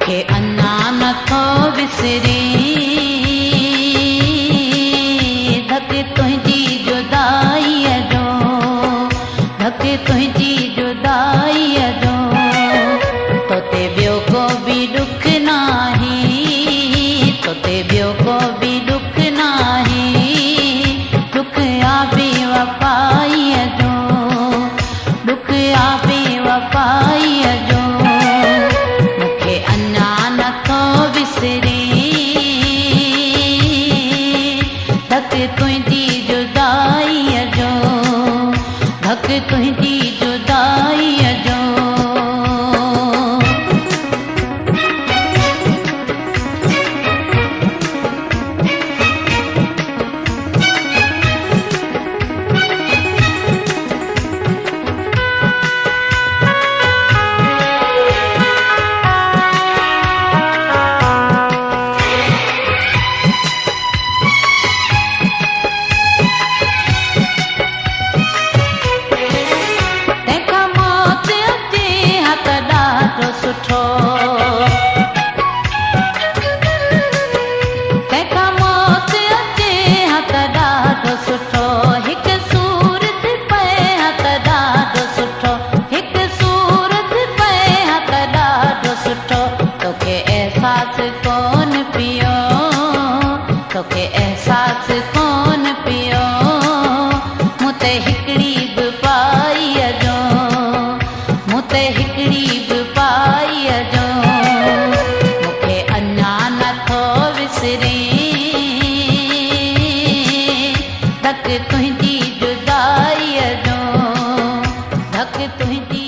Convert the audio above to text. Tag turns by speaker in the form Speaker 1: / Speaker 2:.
Speaker 1: मूंखे अञा नथो विसरे धक तुंहिंजी जुदाईअ जो, धक तुंहिंजी जुदाईअ जो। तोते ॿियो को बि दुख नाहे, तोते ॿियो को बि दुख नाहे, दुख आ बेवफाईअ जो, दुख आ बेवफाईअ जो। मूंखे अञा नथो विसरे धक तुंहिंजी जुदाईअ जो, धक तुंहिंजी जुदाईअ जो। सुठो तंहिंखां मौत अचे हा त ॾाढो सुठो, हिकु सूरत पए हा त ॾाढो सुठो, हिकु सूरत पए हा त ॾाढो सुठो। तोखे अहसासु कोन पियो, तोखे अहसासु कोन पियो, मूं ते हिकिड़ी बि पाईअ जो, मूं ते हिकिड़ी बि पाईअ जो। मूंखे अञा नथो विसरे धक तुंहिंजी जुदाईअ जो, धक तुंहिंजी